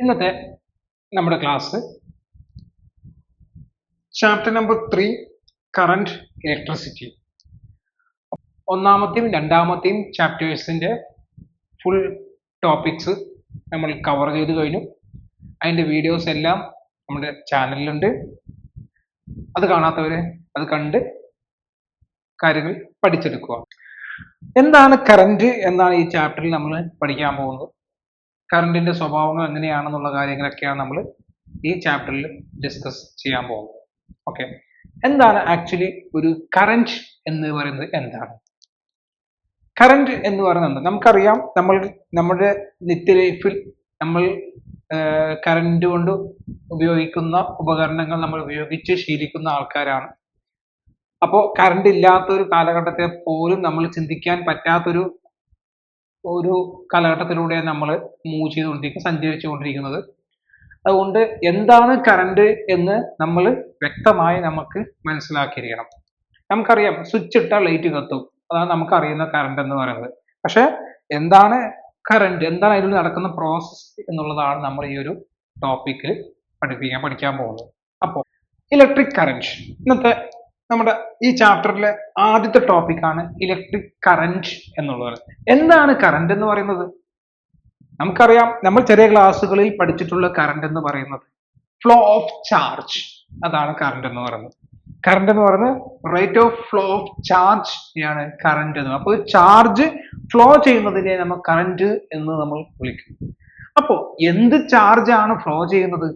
ഇന്നത്തെ നമ്മുടെ class chapter number 3 current electricity. ഒന്നാമത്തെയും രണ്ടാമത്തെയും ചാപ്റ്റേഴ്സിന്റെ ഫുൾ ടോപ്പിക്സ് നമ്മൾ കവർ ചെയ്ത് കഴിഞ്ഞു. അതിൻ്റെ വീഡിയോസ് എല്ലാം നമ്മുടെ ചാനലിലുണ്ട്. അത് കാണാത്തവര് അത് കണ്ട് കാര്യങ്ങൾ പഠിച്ചെടുക്കുക. എന്താണ് കറന്റ് എന്നാണ് ഈ ചാപ്റ്ററിൽ നമ്മൾ പഠിക്കാൻ പോകുന്നത്. കറണ്ടിന്റെ സ്വഭാവങ്ങൾ എങ്ങനെയാണെന്നുള്ള കാര്യങ്ങളൊക്കെയാണ് നമ്മൾ ഈ ചാപ്റ്ററിൽ ഡിസ്കസ് ചെയ്യാൻ പോകുന്നത്. ഓക്കെ, എന്താണ് ആക്ച്വലി ഒരു കറന്റ് എന്ന് പറയുന്നത്? എന്താണ് കറന്റ് എന്ന് പറയുന്നത്? നമുക്കറിയാം, നമ്മുടെ നിത്യ ലൈഫിൽ നമ്മൾ കറന്റ് കൊണ്ട് ഉപയോഗിക്കുന്ന ഉപകരണങ്ങൾ നമ്മൾ ഉപയോഗിച്ച് ശീലിക്കുന്ന ആൾക്കാരാണ്. അപ്പോൾ കറണ്ട് ഇല്ലാത്ത ഒരു കാലഘട്ടത്തെ പോലും നമ്മൾ ചിന്തിക്കാൻ പറ്റാത്തൊരു കാലഘട്ടത്തിലൂടെ നമ്മൾ സഞ്ചരിച്ചുകൊണ്ടിരിക്കുന്നത്. അതുകൊണ്ട് എന്താണ് കറണ്ട് എന്ന് നമ്മൾ വ്യക്തമായി നമുക്ക് മനസ്സിലാക്കിയിരിക്കണം. നമുക്കറിയാം, സ്വിച്ച് ഇട്ടാൽ ലൈറ്റ് കത്തും, അതാണ് നമുക്കറിയുന്ന കറണ്ട് എന്ന് പറയുന്നത്. പക്ഷെ എന്താണ് കറണ്ട്, എന്താണ് അതിൽ നടക്കുന്ന പ്രോസസ് എന്നുള്ളതാണ് നമ്മൾ ഈ ഒരു ടോപ്പിക്കിൽ പഠിക്കാൻ പോകുന്നത്. അപ്പോൾ ഇലക്ട്രിക് കറന്റ് ഇന്നത്തെ നമ്മുടെ ഈ ചാപ്റ്ററിലെ ആദ്യത്തെ ടോപ്പിക്കാണ് ഇലക്ട്രിക് കറന്റ് എന്നുള്ളത്. എന്താണ് കറന്റ് എന്ന് പറയുന്നത്? നമുക്കറിയാം, നമ്മൾ ചെറിയ ക്ലാസ്സുകളിൽ പഠിച്ചിട്ടുള്ള കറന്റ് എന്ന് പറയുന്നത് ഫ്ലോ ഓഫ് ചാർജ്, അതാണ് കറന്റ് എന്ന് പറയുന്നത്. കറന്റ് എന്ന് പറയുന്നത് rate of flow of charge ആണ് കറന്റ് എന്ന്. അപ്പോൾ ചാർജ് ഫ്ലോ ചെയ്യുന്നതിനെ നമ്മൾ കറന്റ് എന്ന് നമ്മൾ വിളിക്കും. അപ്പോൾ എന്ത് ചാർജ് ആണ് ഫ്ലോ ചെയ്യുന്നത്?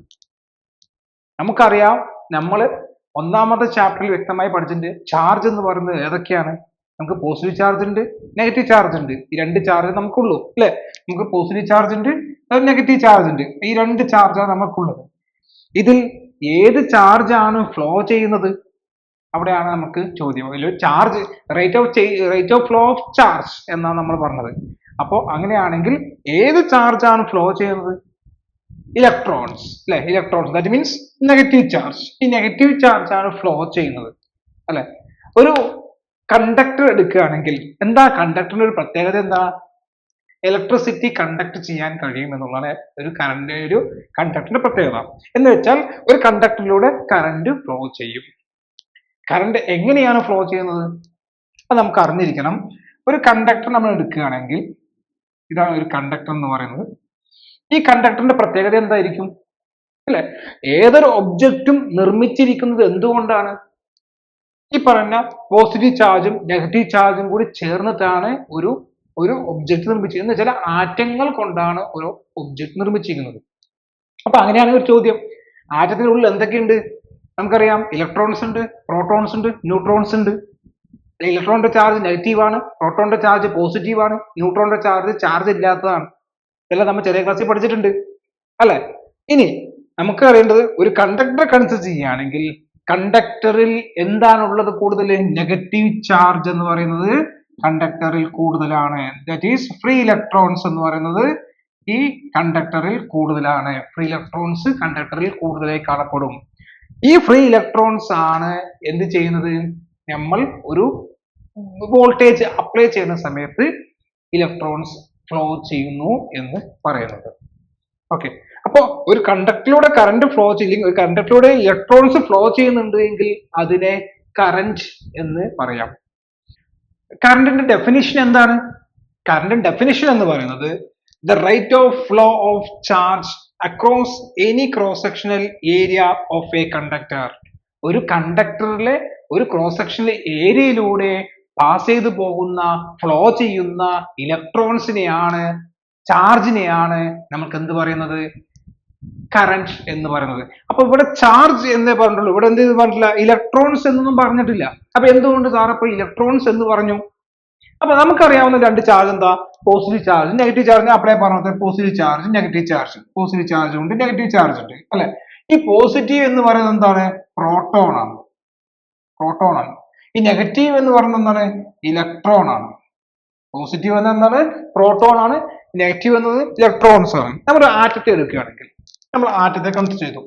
നമുക്കറിയാം, നമ്മൾ ഒന്നാമത്തെ ചാപ്റ്ററിൽ വ്യക്തമായി പഠിച്ചിട്ടുണ്ട്. ചാർജ് എന്ന് പറയുന്നത് ഏതൊക്കെയാണ്? നമുക്ക് പോസിറ്റീവ് ചാർജ് ഉണ്ട്, നെഗറ്റീവ് ചാർജ് ഉണ്ട്. ഈ രണ്ട് ചാർജ് നമുക്കുള്ളൂ, അല്ലെ? നമുക്ക് പോസിറ്റീവ് ചാർജ് ഉണ്ട്, നെഗറ്റീവ് ചാർജ് ഉണ്ട്. ഈ രണ്ട് ചാർജാണ് നമുക്കുള്ളത്. ഇതിൽ ഏത് ചാർജ് ആണ് ഫ്ലോ ചെയ്യുന്നത്? അവിടെയാണ് നമുക്ക് ചോദ്യം. Charge rate of flow of charge എന്നാണ് നമ്മൾ പറഞ്ഞത്. അപ്പോൾ അങ്ങനെയാണെങ്കിൽ ഏത് ചാർജ് ആണ് ഫ്ലോ ചെയ്യുന്നത്? ഇലക്ട്രോൺസ്, അല്ലെ? Electrons, that means negative charge. ഈ നെഗറ്റീവ് ചാർജ് ആണ് ഫ്ലോ ചെയ്യുന്നത്, അല്ലെ? ഒരു കണ്ടക്ടർ എടുക്കുകയാണെങ്കിൽ എന്താ കണ്ടക്ടറിന്റെ ഒരു പ്രത്യേകത? എന്താ? ഇലക്ട്രിസിറ്റി കണ്ടക്ട് ചെയ്യാൻ കഴിയും എന്നുള്ളതാണ് ഒരു കണ്ടക്ടറിന്റെ പ്രത്യേകത. എന്ന് വെച്ചാൽ ഒരു കണ്ടക്ടറിലൂടെ കറന്റ് ഫ്ലോ ചെയ്യും. കറന്റ് എങ്ങനെയാണ് ഫ്ലോ ചെയ്യുന്നത് അത് നമുക്ക് അറിഞ്ഞിരിക്കണം. ഒരു കണ്ടക്ടർ നമ്മൾ എടുക്കുകയാണെങ്കിൽ, ഇതാണ് ഒരു കണ്ടക്ടർ എന്ന് പറയുന്നത്. ഈ കണ്ടക്ടറിന്റെ പ്രത്യേകത എന്തായിരിക്കും, അല്ലെ? ഏതൊരു ഒബ്ജക്റ്റും നിർമ്മിച്ചിരിക്കുന്നത് എന്തുകൊണ്ടാണ്? ഈ പറഞ്ഞ പോസിറ്റീവ് ചാർജും നെഗറ്റീവ് ചാർജും കൂടി ചേർന്നിട്ടാണ് ഒരു ഒബ്ജക്റ്റ് നിർമ്മിച്ചിരിക്കുന്നത്. എന്ന് വെച്ചാൽ ആറ്റങ്ങൾ കൊണ്ടാണ് ഒരു ഒബ്ജക്റ്റ് നിർമ്മിച്ചിരിക്കുന്നത്. അപ്പൊ അങ്ങനെയാണ് ഒരു ചോദ്യം, ആറ്റത്തിനുള്ളിൽ എന്തൊക്കെയുണ്ട്? നമുക്കറിയാം, ഇലക്ട്രോൺസ് ഉണ്ട്, പ്രോട്ടോൺസ് ഉണ്ട്, ന്യൂട്രോൺസ് ഉണ്ട്. ഇലക്ട്രോണിന്റെ ചാർജ് നെഗറ്റീവ് ആണ്, പ്രോട്ടോണിന്റെ ചാർജ് പോസിറ്റീവ് ആണ്, ന്യൂട്രോണിന്റെ ചാർജ് ഇല്ലാത്തതാണ്. ഇതെല്ലാം നമ്മൾ ചെറിയ ക്ലാസ്സിൽ പഠിച്ചിട്ടുണ്ട്, അല്ലെ? ഇനി നമുക്ക് അറിയേണ്ടത്, ഒരു കണ്ടക്ടർ കൺസിഡർ ചെയ്യുകയാണെങ്കിൽ കണ്ടക്ടറിൽ എന്താണുള്ളത്? കൂടുതൽ നെഗറ്റീവ് ചാർജ് എന്ന് പറയുന്നത് കണ്ടക്ടറിൽ കൂടുതലാണ്. ദാറ്റ് ഈസ് ഫ്രീ ഇലക്ട്രോൺസ് എന്ന് പറയുന്നത് ഈ കണ്ടക്ടറിൽ കൂടുതലാണ്. ഫ്രീ ഇലക്ട്രോൺസ് കണ്ടക്ടറിൽ കൂടുതലായി കാണപ്പെടും. ഈ ഫ്രീ ഇലക്ട്രോൺസ് ആണ് എന്ത് ചെയ്യുന്നത്? നമ്മൾ ഒരു വോൾട്ടേജ് അപ്ലൈ ചെയ്യുന്ന സമയത്ത് ഇലക്ട്രോൺസ് ഫ്ലോ ചെയ്യുന്നു എന്ന് പറയുന്നത്. ഓക്കെ, അപ്പൊ ഒരു കണ്ടക്ടറിലൂടെ കറന്റ് ഫ്ലോ ചെയ്യില്ലെങ്കിൽ, ഒരു കണ്ടക്ടറിലൂടെ ഇലക്ട്രോൺസ് ഫ്ലോ ചെയ്യുന്നുണ്ട് എങ്കിൽ അതിനെ കറന്റ് എന്ന് പറയാം. കറന്റിന്റെ ഡെഫിനിഷൻ എന്താണ്? കറന്റിന്റെ ഡെഫിനിഷൻ എന്ന് പറയുന്നത് the rate of flow of charge across any cross sectional area of a conductor. ഒരു കണ്ടക്ടറിലെ ഒരു ക്രോസ് സെക്ഷണൽ ഏരിയയിലൂടെ പാസ് ചെയ്തു പോകുന്ന, ഫ്ലോ ചെയ്യുന്ന ഇലക്ട്രോൺസിനെയാണ്, ചാർജിനെയാണ് നമുക്ക് എന്ത് പറയുന്നത്? കറന്റ് എന്ന് പറയുന്നത്. അപ്പൊ ഇവിടെ ചാർജ് എന്നേ പറഞ്ഞിട്ടുള്ളൂ, ഇവിടെ എന്ത് പറഞ്ഞിട്ടില്ല, ഇലക്ട്രോൺസ് എന്നൊന്നും പറഞ്ഞിട്ടില്ല. അപ്പൊ എന്തുകൊണ്ട് സാർ അപ്പൊ ഇലക്ട്രോൺസ് എന്ന് പറഞ്ഞു? അപ്പൊ നമുക്കറിയാവുന്ന രണ്ട് ചാർജ് എന്താ? Positive charge, negative charge. അപ്ലൈ പറഞ്ഞത് positive charge, negative charge. Positive charge ഉണ്ട്, നെഗറ്റീവ് ചാർജ് ഉണ്ട്, അല്ലെ? ഈ പോസിറ്റീവ് എന്ന് പറയുന്നത് എന്താണ്? പ്രോട്ടോൺ ആണ്. ഈ നെഗറ്റീവ് എന്ന് പറയുന്നത് എന്താണ്? ഇലക്ട്രോൺ ആണ്. പോസിറ്റീവ് എന്നത് എന്താണ്? പ്രോട്ടോൺ ആണ്. നെഗറ്റീവ് എന്നത് ഇലക്ട്രോൺസ് ആണ്. നമ്മൾ ആറ്റത്തെ എടുക്കുകയാണെങ്കിൽ, നമ്മൾ ആറ്റത്തെ കൺസിഡർ ചെയ്തു.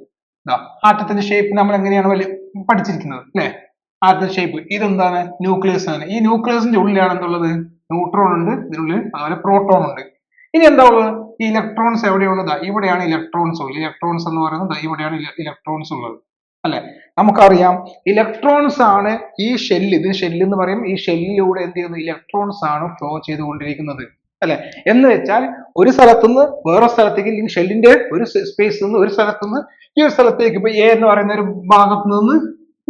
ആറ്റത്തിന്റെ ഷേപ്പ് നമ്മൾ എങ്ങനെയാണ് പഠിച്ചിരിക്കുന്നത്, അല്ലെ? ആറ്റത്തിന്റെ ഷേപ്പ് ഇതെന്താണ്? ന്യൂക്ലിയസ് ആണ്. ഈ ന്യൂക്ലിയസിന്റെ ഉള്ളിലാണ് എന്തുള്ളത്? ന്യൂട്രോൺ ഉണ്ട് ഇതിനുള്ളിൽ, അതുപോലെ പ്രോട്ടോൺ ഉണ്ട്. ഇനി എന്താ ഉള്ളത്? ഈ ഇലക്ട്രോൺസ് എവിടെയുള്ളത്? ഇവിടെയാണ് ഇലക്ട്രോൺസ് ഉള്ളത്. ഇലക്ട്രോൺസ് എന്ന് പറയുന്നത് ഇവിടെയാണ് ഇലക്ട്രോൺസ് ഉള്ളത് അല്ലെ? നമുക്കറിയാം ഇലക്ട്രോൺസ് ആണ് ഈ ഷെല്ല്, ഇത് ഷെല്ല് എന്ന് പറയും. ഈ ഷെല്ലിലൂടെ എന്ത് ചെയ്യുന്നു? ഇലക്ട്രോൺസ് ആണ് ഫ്ലോ ചെയ്തുകൊണ്ടിരിക്കുന്നത് അല്ലെ? എന്ന് വെച്ചാൽ ഒരു സ്ഥലത്തുനിന്ന് വേറെ സ്ഥലത്തേക്ക്, അല്ലെങ്കിൽ ഷെല്ലിന്റെ ഒരു സ്പേസ് നിന്ന് ഒരു സ്ഥലത്തുനിന്ന് ഈ ഒരു സ്ഥലത്തേക്ക്, ഇപ്പൊ എ എന്ന് പറയുന്ന ഒരു ഭാഗത്ത് നിന്ന്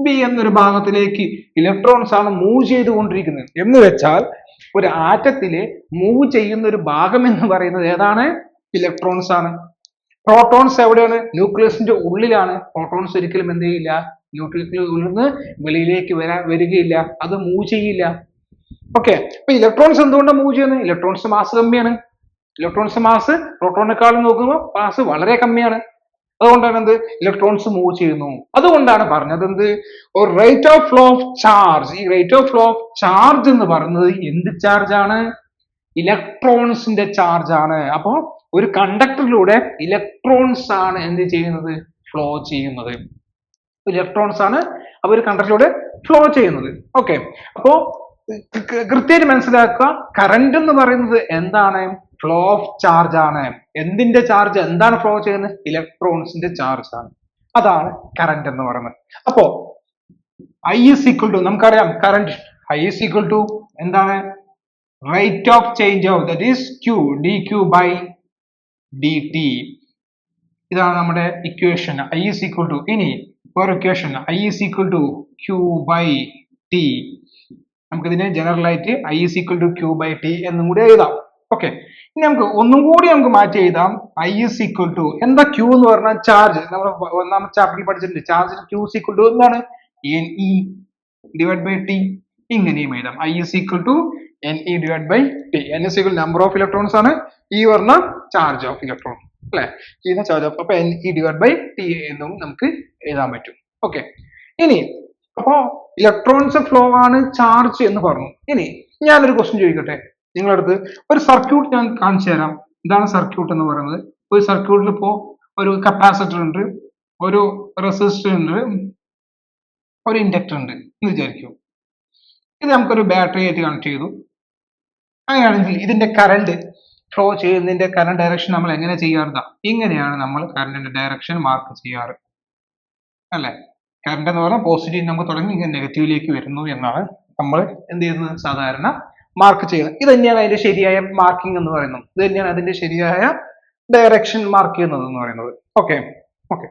ബി എന്നൊരു ഭാഗത്തിലേക്ക് ഇലക്ട്രോൺസ് ആണ് മൂവ് ചെയ്തുകൊണ്ടിരിക്കുന്നത്. എന്ന് വെച്ചാൽ ഒരു ആറ്റത്തിലെ മൂവ് ചെയ്യുന്ന ഒരു ഭാഗം എന്ന് പറയുന്നത് ഏതാണ്? ഇലക്ട്രോൺസ് ആണ്. പ്രോട്ടോൺസ് എവിടെയാണ്? ന്യൂക്ലിയസിന്റെ ഉള്ളിലാണ്. പ്രോട്ടോൺസ് ഒരിക്കലും എന്ത് ചെയ്യില്ല? ന്യൂക്ലിയസിന്റെ ഉള്ളിൽ നിന്ന് വെളിയിലേക്ക് വരികയില്ല, അത് മൂവ് ചെയ്യില്ല. ഓക്കെ, അപ്പൊ ഇലക്ട്രോൺസ് എന്തുകൊണ്ടാണ് മൂവ് ചെയ്യുന്നത്? ഇലക്ട്രോൺസ് മാസ് കമ്മിയാണ്. ഇലക്ട്രോൺസ് മാസ് പ്രോട്ടോണിനെക്കാളും നോക്കുമ്പോൾ മാസ് വളരെ കമ്മിയാണ്. അതുകൊണ്ടാണ് എന്ത്? ഇലക്ട്രോൺസ് മൂവ് ചെയ്യുന്നു. അതുകൊണ്ടാണ് പറഞ്ഞത് എന്ത്? ഒരു rate of flow of charge. ഈ rate of flow of charge എന്ന് പറയുന്നത് എന്ത് ചാർജ് ആണ്? ഇലക്ട്രോൺസിന്റെ ചാർജ് ആണ്. അപ്പോ ഒരു കണ്ടക്ടറിലൂടെ ഇലക്ട്രോൺസ് ആണ് എന്ത് ചെയ്യുന്നത്? ഫ്ലോ ചെയ്യുന്നത്. ഇലക്ട്രോൺസ് ആണ് അവർ കണ്ടക്ടറിലൂടെ ഫ്ലോ ചെയ്യുന്നത്. ഓക്കെ, അപ്പോ കൃത്യമായിട്ട് മനസ്സിലാക്കുക, കറന്റ് എന്ന് പറയുന്നത് എന്താണ്? ഫ്ലോ ഓഫ് ചാർജ് ആണ്. എന്തിന്റെ ചാർജ്? എന്താണ് ഫ്ലോ ചെയ്യുന്നത്? ഇലക്ട്രോൺസിന്റെ ചാർജ് ആണ്. അതാണ് കറന്റ് എന്ന് പറയുന്നത്. അപ്പോ I is equal to, നമുക്കറിയാം current I is equal to എന്താണ്? Rate of change of, that is Q, dQ by dt. ഇതാണ് നമ്മുടെ equation. I is equal to, ഇനി ഒരു equation I is equal to Q by T. നമുക്കിതിനെ general ആയിട്ട് I is equal to Q by T എന്നും കൂടി എഴുതാം. Okay, ഇനി നമുക്ക് ഒന്നും കൂടി നമുക്ക് മാറ്റി എഴുതാം. I is equal to, എന്താ Q എന്ന് പറഞ്ഞാൽ ചാർജ്. നമ്മൾ ഒന്നാമത്തെ ചാപ്റ്ററിൽ പഠിച്ചിട്ടുണ്ട്. Charge Q is equal to എന്താണ്? Ne divided by T. ഇങ്ങനെയും എഴുതാം. I is equal to Ne divided by T. N is equal number of electrons ആണ്. E പറഞ്ഞ ചാർജ് ഓഫ് ഇലക്ട്രോൺ അല്ലെ? ഈ ചാർജ് ഓഫ്, അപ്പൊ Ne divided by T എന്നും നമുക്ക് എഴുതാൻ പറ്റും. ഓക്കെ, ഇനി അപ്പോ ഇലക്ട്രോൺസ് ഫ്ലോ ആണ് ചാർജ് എന്ന് പറഞ്ഞു. ഇനി ഞാനൊരു ക്വസ്റ്റ്യൻ ചോദിക്കട്ടെ നിങ്ങളുടെ അടുത്ത്. ഒരു സർക്യൂട്ട് ഞാൻ കാണിച്ചു തരാം. ഇതാണ് സർക്യൂട്ട് എന്ന് പറയുന്നത്. ഒരു സർക്യൂട്ടിൽ ഇപ്പോ ഒരു കപ്പാസിറ്റർ ഉണ്ട്, ഒരു റെസിസ്റ്റർ ഉണ്ട്, ഒരു ഇൻഡക്ടർ ഉണ്ട് എന്ന് വിചാരിക്കൂ. ഇത് നമുക്കൊരു ബാറ്ററി ആയിട്ട് കണക്ട് ചെയ്തു. അങ്ങനെയാണെങ്കിൽ ഇതിന്റെ കറണ്ട് ഫ്ലോ ചെയ്യുന്നതിന്റെ കറണ്ട് ഡയറക്ഷൻ നമ്മൾ എങ്ങനെ ചെയ്യാറുണ്ട്? ഇങ്ങനെയാണ് നമ്മൾ കറണ്ടിന്റെ ഡയറക്ഷൻ മാർക്ക് ചെയ്യാറ് അല്ലെ? കറണ്ട് എന്ന് പറഞ്ഞാൽ പോസിറ്റീവ് നമുക്ക് തുടങ്ങി ഇങ്ങനെ നെഗറ്റീവിലേക്ക് വരുന്നു എന്നാണ് നമ്മൾ എന്ത് ചെയ്യുന്നത്? സാധാരണ മാർക്ക് ചെയ്യുന്നത്. ഇത് തന്നെയാണ് അതിന്റെ ശരിയായ മാർക്കിംഗ് എന്ന് പറയുന്നത്. ഇത് തന്നെയാണ് അതിന്റെ ശരിയായ ഡയറക്ഷൻ മാർക്ക് ചെയ്യുന്നത് എന്ന് പറയുന്നത്. ഓക്കെ ഓക്കെ,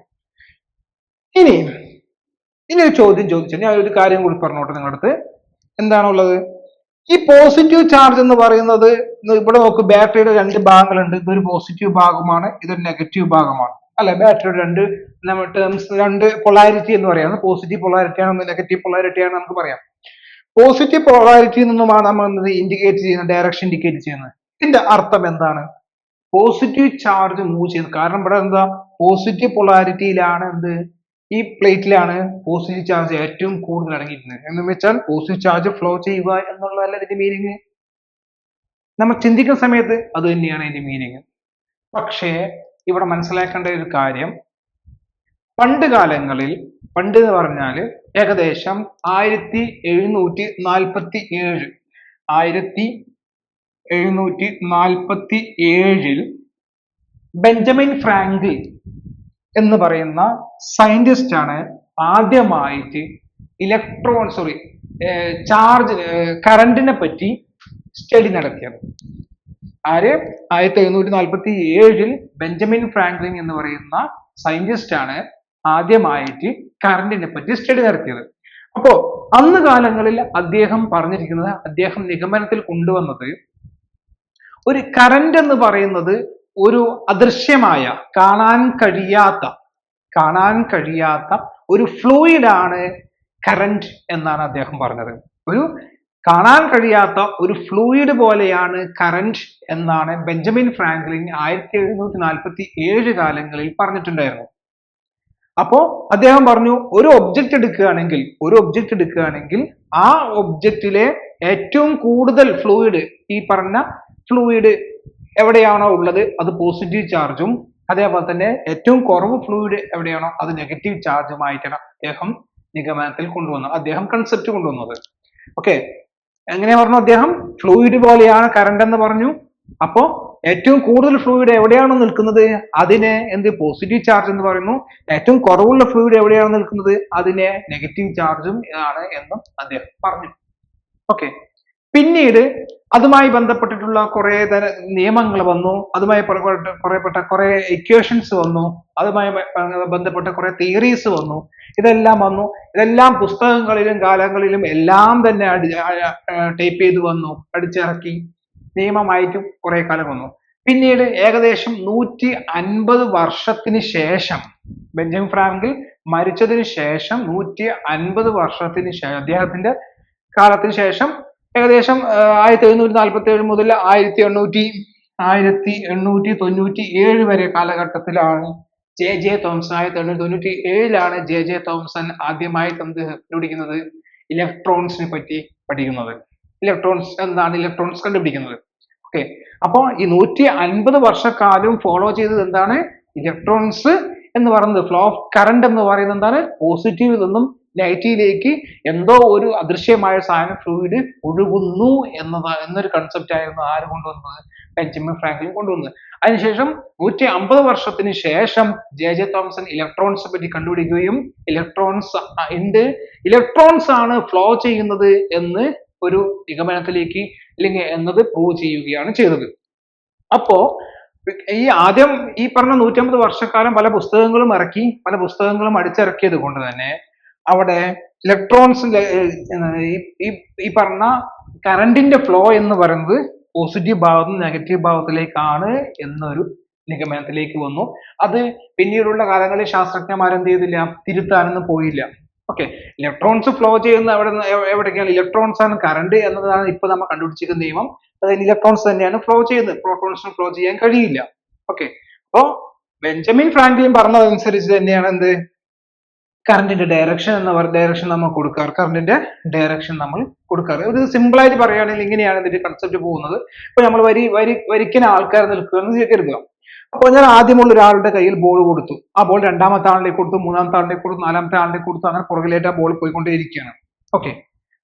ഇനി ഒരു ചോദ്യം ചോദിച്ചാൽ ഞാൻ ഒരു കാര്യം കൂടി പറഞ്ഞോട്ടെ നിങ്ങളുടെ അടുത്ത്. എന്താണുള്ളത്? ഈ പോസിറ്റീവ് ചാർജ് എന്ന് പറയുന്നത്, ഇവിടെ നോക്ക്, ബാറ്ററിയുടെ രണ്ട് ഭാഗങ്ങളുണ്ട്. ഇതൊരു പോസിറ്റീവ് ഭാഗമാണ്, ഇതൊരു നെഗറ്റീവ് ഭാഗമാണ് അല്ലെ? ബാറ്ററിയുടെ രണ്ട് പൊളാരിറ്റി എന്ന് പറയുന്നത് പോസിറ്റീവ് പൊളാരിറ്റി ആണ്, നെഗറ്റീവ് പൊളാരിറ്റി ആണ് നമുക്ക് പറയാം. പോസിറ്റീവ് പൊളാരിറ്റിയിൽ നിന്നുമാണ് നമ്മൾ ഇൻഡിക്കേറ്റ് ചെയ്യുന്നത്, ഡയറക്ഷൻ ഇൻഡിക്കേറ്റ് ചെയ്യുന്നത്. ഇതിന്റെ അർത്ഥം എന്താണ്? പോസിറ്റീവ് ചാർജ് മൂവ് ചെയ്യുന്നത്. കാരണം ഇവിടെ എന്താ? പോസിറ്റീവ് പൊളാരിറ്റിയിലാണ് എന്ത്? ഈ പ്ലേറ്റിലാണ് പോസിറ്റീവ് ചാർജ് ഏറ്റവും കൂടുതൽ അടങ്ങിയിരിക്കുന്നത്. എന്ന് വെച്ചാൽ പോസിറ്റീവ് ചാർജ് ഫ്ലോ ചെയ്യുക എന്നുള്ളതല്ല ഇതിന്റെ മീനിങ്. നമ്മൾ ചിന്തിക്കുന്ന സമയത്ത് അത് തന്നെയാണ് അതിന്റെ മീനിങ്. പക്ഷേ ഇവിടെ മനസ്സിലാക്കേണ്ട ഒരു കാര്യം, പണ്ട് കാലങ്ങളിൽ, പണ്ട് എന്ന് പറഞ്ഞാൽ ഏകദേശം 1747 ബെഞ്ചമിൻ ഫ്രാങ്ക്ലിൻ എന്ന് പറയുന്ന സയന്റിസ്റ്റ് ആണ് ആദ്യമായിട്ട് കറണ്ടിനെ പറ്റി സ്റ്റഡി നടത്തിയത്. ആര്? 1747 ബെഞ്ചമിൻ ഫ്രാങ്ക്ലിൻ എന്ന് പറയുന്ന സയന്റിസ്റ്റ് ആണ് ആദ്യമായിട്ട് കറണ്ടിനെ പറ്റി സ്റ്റഡി നടത്തിയത്. അപ്പോ അന്ന് കാലങ്ങളിൽ അദ്ദേഹം പറഞ്ഞിരിക്കുന്നത്, അദ്ദേഹം നിഗമനത്തിൽ കൊണ്ടുവന്നത്, ഒരു കറന്റ് എന്ന് പറയുന്നത് ഒരു അദൃശ്യമായ, കാണാൻ കഴിയാത്ത ഒരു ഫ്ലൂയിഡ് ആണ് കറന്റ് എന്നാണ് അദ്ദേഹം പറഞ്ഞത്. ഒരു കാണാൻ കഴിയാത്ത ഒരു ഫ്ലൂയിഡ് പോലെയാണ് കറന്റ് എന്നാണ് ബെഞ്ചമിൻ ഫ്രാങ്ക്ലിൻ 1747 കാലങ്ങളിൽ പറഞ്ഞിട്ടുണ്ടായിരുന്നു. അപ്പോ അദ്ദേഹം പറഞ്ഞു, ഒരു ഒബ്ജക്റ്റ് എടുക്കുകയാണെങ്കിൽ ആ ഒബ്ജക്റ്റിലെ ഏറ്റവും കൂടുതൽ ഫ്ലൂയിഡ്, ഈ പറഞ്ഞ ഫ്ലൂയിഡ് എവിടെയാണോ ഉള്ളത് അത് പോസിറ്റീവ് ചാർജും, അതേപോലെ തന്നെ ഏറ്റവും കുറവ് ഫ്ലൂയിഡ് എവിടെയാണോ അത് നെഗറ്റീവ് ചാർജുമായിട്ടാണ് അദ്ദേഹം നിഗമനത്തിൽ കൊണ്ടുവന്നത്, അദ്ദേഹം കൺസെപ്റ്റ് കൊണ്ടുവന്നത്. ഓക്കെ, എങ്ങനെ പറഞ്ഞു? അദ്ദേഹം ഫ്ലൂയിഡ് പോലെയാണ് കറണ്ട് എന്ന് പറഞ്ഞു. അപ്പോ ഏറ്റവും കൂടുതൽ ഫ്ലൂയിഡ് എവിടെയാണോ നിൽക്കുന്നത് അതിനെ എന്ത് പോസിറ്റീവ് ചാർജ് എന്ന് പറയുന്നു. ഏറ്റവും കുറവുള്ള ഫ്ലൂയിഡ് എവിടെയാണ് നിൽക്കുന്നത് അതിനെ നെഗറ്റീവ് ചാർജും ആണ് എന്നും അദ്ദേഹം പറഞ്ഞു. ഓക്കെ. പിന്നീട് അതുമായി ബന്ധപ്പെട്ടിട്ടുള്ള കുറെ നിയമങ്ങൾ വന്നു, അതുമായി കുറെ ഇക്വേഷൻസ് വന്നു, അതുമായി ബന്ധപ്പെട്ട കുറെ തിയറീസ് വന്നു. ഇതെല്ലാം പുസ്തകങ്ങളിലും കാലങ്ങളിലും എല്ലാം തന്നെ ടൈപ്പ് ചെയ്ത് വന്നു, അടിച്ചിറക്കി നിയമമായിട്ടും കുറെ കാലം വന്നു. പിന്നീട് ഏകദേശം 150 വർഷത്തിന് ശേഷം ബെഞ്ചമിൻ ഫ്രാങ്കിൾ മരിച്ചതിന് ശേഷം 150 വർഷത്തിന് ശേഷം അദ്ദേഹത്തിന്റെ കാലത്തിന് ശേഷം ഏകദേശം 1747 മുതൽ 1897 വരെ കാലഘട്ടത്തിലാണ് ജെ തോംസൺ 1897 ജെ തോംസൺ ആദ്യമായി കണ്ടുപിടിക്കുന്നത് ഇലക്ട്രോൺസിനെ പറ്റി പഠിക്കുന്നത്. ഇലക്ട്രോൺസ് കണ്ടുപിടിക്കുന്നത്. ഓക്കെ. അപ്പോ ഈ 150 വർഷക്കാലം ഫോളോ ചെയ്തത് എന്താണ്? ഇലക്ട്രോൺസ് എന്ന് പറയുന്നത് ഫ്ലോ ഓഫ് കറണ്ട് എന്ന് പറയുന്നത് എന്താണ്? പോസിറ്റീവിൽ നിന്നും നെഗറ്റീവിലേക്ക് എന്തോ ഒരു അദൃശ്യമായ സാധനം ഫ്ലൂയിഡ് ഒഴുകുന്നു എന്നൊരു കൺസെപ്റ്റ് ആയിരുന്നു ആര് കൊണ്ടുവന്നത്? ബെഞ്ചമിൻ ഫ്രാങ്ക്ലിൻ കൊണ്ടുവന്നത്. അതിനുശേഷം 150 വർഷത്തിന് ശേഷം ജെ തോംസൺ ഇലക്ട്രോൺസിനെ പറ്റി കണ്ടുപിടിക്കുകയും ഇലക്ട്രോൺസ് ആണ് ഫ്ലോ ചെയ്യുന്നത് എന്ന് ഒരു നിഗമനത്തിലേക്ക് അല്ലെങ്കിൽ എന്നത് പ്രൂവ് ചെയ്യുകയാണ് ചെയ്തത്. അപ്പോ ആദ്യം ഈ പറഞ്ഞ 150 വർഷക്കാലം പല പുസ്തകങ്ങളും അടിച്ചിറക്കിയത് കൊണ്ട് തന്നെ അവിടെ ഇലക്ട്രോൺസിന്റെ ഈ പറഞ്ഞ കറണ്ടിന്റെ ഫ്ലോ എന്ന് പറയുന്നത് പോസിറ്റീവ് ഭാഗത്ത് നിന്ന് നെഗറ്റീവ് ഭാഗത്തിലേക്കാണ് എന്നൊരു നിഗമനത്തിലേക്ക് വന്നു. അത് പിന്നീടുള്ള കാലങ്ങളിൽ ശാസ്ത്രജ്ഞന്മാർ എന്ത് ചെയ്തില്ല? തിരുത്താനൊന്നും പോയില്ല. ഓക്കെ. ഇലക്ട്രോൺസ് ഫ്ലോ ചെയ്യുന്ന എവിടേക്കാണ്? ഇലക്ട്രോൺസ് ആണ് കറണ്ട് എന്നതാണ് ഇപ്പൊ നമ്മൾ കണ്ടുപിടിച്ചിരിക്കുന്ന നിയമം. അതായത് ഇലക്ട്രോൺസ് തന്നെയാണ് ഫ്ലോ ചെയ്യുന്നത്, പ്രോട്ടോൺസിന് ഫ്ലോ ചെയ്യാൻ കഴിയില്ല. ഓക്കെ. അപ്പോ ബെഞ്ചമിൻ ഫ്രാങ്ക്ലിൻ പറഞ്ഞതനുസരിച്ച് തന്നെയാണ് എന്ത്? കറണ്ടിന്റെ ഡയറക്ഷൻ നമ്മൾ കൊടുക്കാറ്. കറണ്ടിന്റെ ഡയറക്ഷൻ നമ്മൾ കൊടുക്കാറ്. ഇത് സിമ്പിൾ ആയിട്ട് പറയുകയാണെങ്കിൽ ഇങ്ങനെയാണ് ഇതിന്റെ കൺസെപ്റ്റ് പോകുന്നത്. ഇപ്പൊ നമ്മൾ വരിക്കുന്ന ആൾക്കാർ നിൽക്കുകയെന്ന് കരുതുക. അപ്പോൾ ഞാൻ ആദ്യമുള്ള ഒരാളുടെ കയ്യിൽ ബോൾ കൊടുത്തു. ആ ബോൾ രണ്ടാമത്തെ ആളിലേക്ക് കൊടുത്തു, മൂന്നാമത്തെ ആളിലേക്ക് കൊടുത്തു, നാലാമത്തെ ആളിലേക്ക് കൊടുത്തു, അങ്ങനെ പുറകിലേക്ക് ആ ബോൾ പോയിക്കൊണ്ടേയിരിക്കുകയാണ്. ഓക്കെ.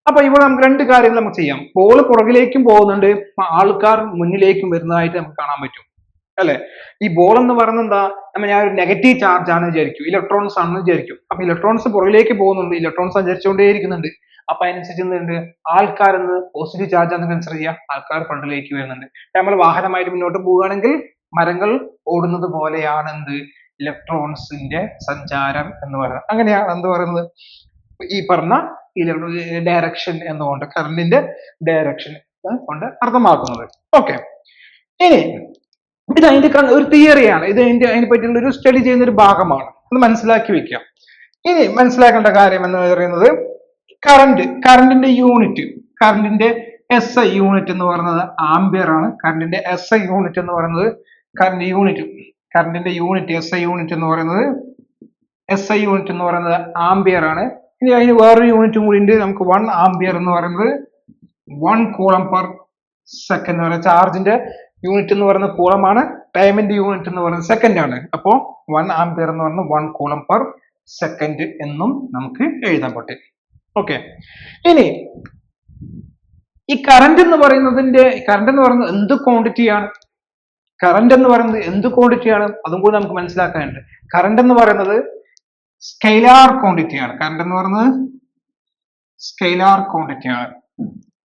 അപ്പൊ ഇവിടെ നമുക്ക് രണ്ട് കാര്യങ്ങൾ നമുക്ക് ചെയ്യാം. ബോൾ പുറകിലേക്കും പോകുന്നുണ്ട്, ആൾക്കാർ മുന്നിലേക്കും വരുന്നതായിട്ട് നമുക്ക് കാണാൻ പറ്റും, അല്ലെ? ഈ ബോൾ എന്ന് പറയുന്നത് എന്താ? ഞാൻ ഒരു നെഗറ്റീവ് ചാർജ് ആണ് വിചാരിക്കും, ഇലക്ട്രോൺസ് ആണെന്ന് വിചാരിക്കും. അപ്പൊ ഇലക്ട്രോൺസ് പുറകിലേക്ക് പോകുന്നുണ്ട്, ഇലക്ട്രോൺസ് സഞ്ചരിച്ചുകൊണ്ടേയിരിക്കുന്നുണ്ട്. അപ്പൊ അതിനനുസരിച്ച് എന്തുണ്ട്? ആൾക്കാർ എന്ന് പോസിറ്റീവ് ചാർജ് ആണെന്ന് കൺസിഡർ ചെയ്യാം, ആൾക്കാർ ഫ്രണ്ടിലേക്ക് വരുന്നുണ്ട്. നമ്മൾ വാഹനമായിട്ട് മുന്നോട്ട് പോവുകയാണെങ്കിൽ മരങ്ങൾ ഓടുന്നത് പോലെയാണ് എന്ത്? ഇലക്ട്രോൺസിന്റെ സഞ്ചാരം എന്ന് പറയുന്നത്. അങ്ങനെയാണ് എന്ത് പറയുന്നത്? ഈ പറഞ്ഞ ഡയറക്ഷൻ എന്നുകൊണ്ട്, കറണ്ടിന്റെ ഡയറക്ഷൻ കൊണ്ട് അർത്ഥമാക്കുന്നത്. ഓക്കെ. ഇനി ഇത് അതിന്റെ ഒരു തിയറിയാണ്, ഇത് അതിനെ പറ്റിയുള്ള ഒരു സ്റ്റഡി ചെയ്യുന്ന ഒരു ഭാഗമാണ്. അത് മനസ്സിലാക്കി വെക്കാം. ഇനി മനസ്സിലാക്കേണ്ട കാര്യം എന്ന് പറയുന്നത് കറണ്ടിന്റെ യൂണിറ്റ്, കറണ്ടിന്റെ SI യൂണിറ്റ് എന്ന് പറയുന്നത് ആംബിയർ ആണ്. കറണ്ടിന്റെ SI യൂണിറ്റ് എന്ന് പറയുന്നത് കറണ്ടിന്റെ യൂണിറ്റ് SI യൂണിറ്റ് എന്ന് പറയുന്നത് ആംബിയർ ആണ്. ഇനി അതിന് വേറൊരു യൂണിറ്റും കൂടി ഉണ്ട്. നമുക്ക് 1 ആംബിയർ എന്ന് പറയുന്നത് 1 കൂളം പെർ സെക്കൻഡ് എന്ന് പറയുന്നത്, ചാർജിന്റെ യൂണിറ്റ് എന്ന് പറയുന്നത് കൂളം ആണ്, ടൈമിന്റെ യൂണിറ്റ് എന്ന് പറയുന്നത് സെക്കൻഡ് ആണ്. അപ്പോ 1 ആംബിയർ എന്ന് പറയുന്നത് 1 കൂളം പെർ സെക്കൻഡ് എന്നും നമുക്ക് എഴുതാൻ പറ്റും. ഓക്കെ. ഇനി ഈ കറണ്ട് എന്ന് പറയുന്നത് എന്ത് ക്വാണ്ടിറ്റിയാണ്? കറണ്ട് എന്ന് പറയുന്നത് എന്ത് ക്വാണ്ടിറ്റിയാണ്? അതും കൂടി നമുക്ക് മനസ്സിലാക്കാനുണ്ട്. കറണ്ട് എന്ന് പറയുന്നത് സ്കെയിലാർ ക്വാണ്ടിറ്റിയാണ്.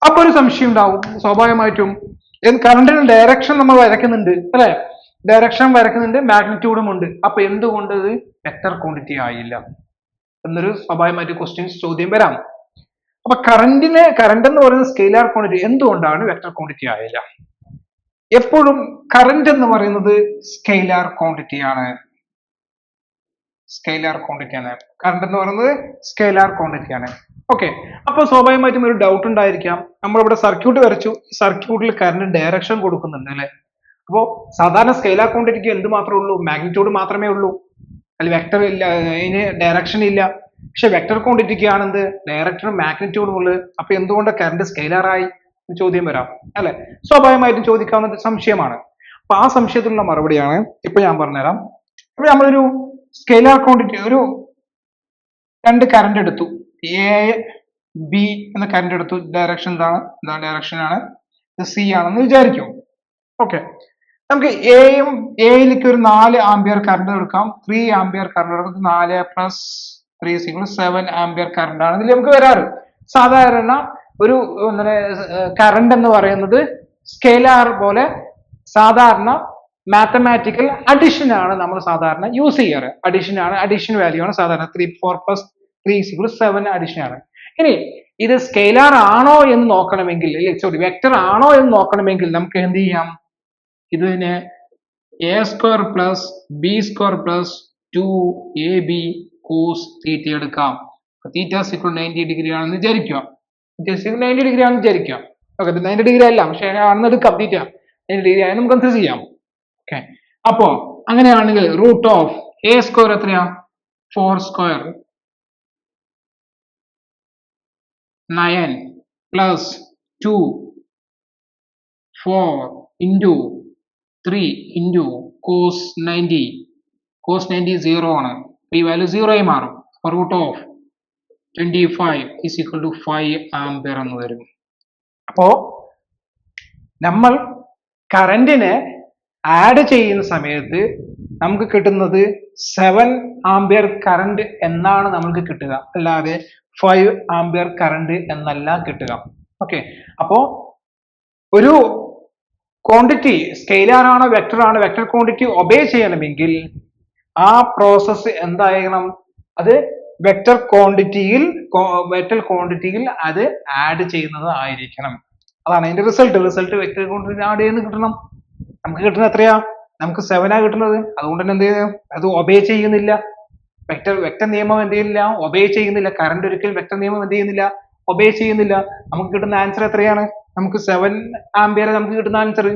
അപ്പൊ ഒരു സംശയം ഉണ്ടാവും സ്വാഭാവികമായിട്ടും. കറണ്ടിന്റെ ഡയറക്ഷൻ നമ്മൾ വരയ്ക്കുന്നുണ്ട്, അല്ലെ? ഡയറക്ഷൻ വരയ്ക്കുന്നുണ്ട്, മാഗ്നിറ്റ്യൂഡും ഉണ്ട്. അപ്പൊ എന്തുകൊണ്ട് ഇത് വെക്ടർ ക്വാണ്ടിറ്റി ആയില്ല എന്നൊരു സ്വാഭാവികമായിട്ട് ചോദ്യം വരാം. അപ്പൊ കറണ്ട് എന്ന് പറയുന്നത് സ്കെയിലാർ ക്വാണ്ടിറ്റി, എന്തുകൊണ്ടാണ് വെക്ടർ ക്വാണ്ടിറ്റി ആയില്ല? എപ്പോഴും കറണ്ട് എന്ന് പറയുന്നത് സ്കെയിലാർ ക്വാണ്ടിറ്റിയാണ്. കറണ്ട് എന്ന് പറയുന്നത് സ്കെയിലാർ ക്വാണ്ടിറ്റിയാണ്. ഓക്കെ. അപ്പൊ സ്വാഭാവികമായിട്ടും ഒരു ഡൗട്ട് ഉണ്ടായിരിക്കാം. നമ്മളിവിടെ സർക്യൂട്ട് വരച്ചു, സർക്യൂട്ടിൽ കറണ്ട് ഡയറക്ഷൻ കൊടുക്കുന്നുണ്ട്, അല്ലെ? അപ്പോ സാധാരണ സ്കെയിലാർ ക്വാണ്ടിറ്റിക്ക് എന്ത് മാത്രമേ ഉള്ളൂ? മാഗ്നിറ്റ്യൂഡ് മാത്രമേ ഉള്ളൂ, അല്ല വെക്ടർ ഇല്ല, അതിന് ഡയറക്ഷൻ ഇല്ല. പക്ഷെ വെക്ടർ ക്വാണ്ടിറ്റിക്ക് ആണെന്ത്? ഡയറക്ഷനും മാഗ്നിറ്റ്യൂഡും ഉള്ളത്. അപ്പൊ എന്തുകൊണ്ട് കറണ്ട് സ്കെയിലാർ ആയി? ചോദ്യം വരാം, അല്ലെ? സ്വാഭാവികമായിട്ടും ചോദിക്കാവുന്ന സംശയമാണ്. അപ്പൊ ആ സംശയത്തിനുള്ള മറുപടിയാണ് ഇപ്പൊ ഞാൻ പറഞ്ഞുതരാം. അപ്പൊ നമ്മളൊരു സ്കെയിലാർ ക്വാണ്ടിറ്റി, ഒരു രണ്ട് കറണ്ട് എടുത്തു, AB എന്ന കറണ്ട് എടുത്തു. ഡയറക്ഷൻ എന്താണ്? ഡയറക്ഷൻ ആണ്, ഇത് C ആണെന്ന് വിചാരിക്കും. ഓക്കെ, നമുക്ക് എയിലേക്ക് ഒരു 4 ആംപിയർ കറണ്ട് എടുക്കാം. 3 ആംപിയർ കറണ്ട് എടുക്കാം. 4 പ്ലസ് 3 7 ആംപിയർ കറണ്ട് ആണ് ഇതിൽ നമുക്ക് വരാറ്. സാധാരണ ഒരു കറണ്ട് എന്ന് പറയുന്നത് സ്കെയിലാർ പോലെ സാധാരണ മാത്തമാറ്റിക്കൽ അഡിഷൻ ആണ് നമ്മൾ സാധാരണ യൂസ് ചെയ്യാറ്. അഡിഷൻ വാല്യൂ ആണ് സാധാരണ 4 പ്ലസ് 3 7 അഡിഷൻ ആണ്. ഇനി ഇത് സ്കെയിലാർ ആണോ എന്ന് നോക്കണമെങ്കിൽ, വെക്ടർ ആണോ എന്ന് നോക്കണമെങ്കിൽ നമുക്ക് എന്ത് ചെയ്യാം? ഇതിനെ a square plus b square plus 2ab cos theta എടുക്കാം. തീറ്റ 90 ഡിഗ്രി ആണെന്ന് വിചാരിക്കുക. 90 ഡിഗ്രി ആണെന്ന് വിചാരിക്കുക. ഓക്കെ, 90 ഡിഗ്രി അല്ല, പക്ഷെ ആണെന്ന് എടുക്കാം. തീറ്റ 90 ഡിഗ്രി ആയാലും നമുക്ക് കൺസിഡർ ചെയ്യാം. ഓക്കെ, അപ്പോ അങ്ങനെയാണെങ്കിൽ റൂട്ട് ഓഫ് എ സ്ക്വയർ എത്രയാ? 4 square 9 plus 2 4 into 3 into cos 90. Cos 90 0 ആണ്. ഈ വാല്യൂ 0 ആയി മാറും. Root of 25 is equal to 5 ampere എന്ന് വരും. അപ്പോ നമ്മൾ കറന്റിനെ ആഡ് ചെയ്യുന്ന സമയത്ത് നമുക്ക് കിട്ടുന്നത് 7 ആംപിയർ കറണ്ട് എന്നാണ് നമുക്ക് കിട്ടുക, അല്ലാതെ 5 ആംപിയർ കറണ്ട് എന്നല്ല കിട്ടുക. ഓക്കെ, അപ്പോ ഒരു ക്വാണ്ടിറ്റി സ്കെയിലാർ ആണോ വെക്ടർ ആണോ, വെക്ടർ ക്വാണ്ടിറ്റി ഒബേ ചെയ്യണമെങ്കിൽ ആ പ്രോസസ്സ് എന്തായിരിക്കണം? അത് വെക്ടർ ക്വാണ്ടിറ്റിയിൽ അത് ആഡ് ചെയ്യുന്നത് ആയിരിക്കണം. അതാണ് അതിന്റെ റിസൾട്ട് വെക്ടർ ക്വാണ്ടിറ്റി ആഡ് ചെയ്യുന്ന കിട്ടണം. നമുക്ക് കിട്ടുന്നത് എത്രയാ? നമുക്ക് 7 ആ കിട്ടുന്നത്. അതുകൊണ്ട് തന്നെ എന്ത് ചെയ്യുന്നു? അത് ഒബേ ചെയ്യുന്നില്ല. വെക്ടർ നിയമം എന്ത് ചെയ്യുന്നില്ല? ഒബേ ചെയ്യുന്നില്ല. കറണ്ട് ഒരിക്കലും വെക്ടർ നിയമം എന്ത് ചെയ്യുന്നില്ല? ഒബേ ചെയ്യുന്നില്ല. നമുക്ക് കിട്ടുന്ന ആൻസർ എത്രയാണ്? നമുക്ക് 7 ആംപിയർ നമുക്ക് കിട്ടുന്ന ആൻസർ.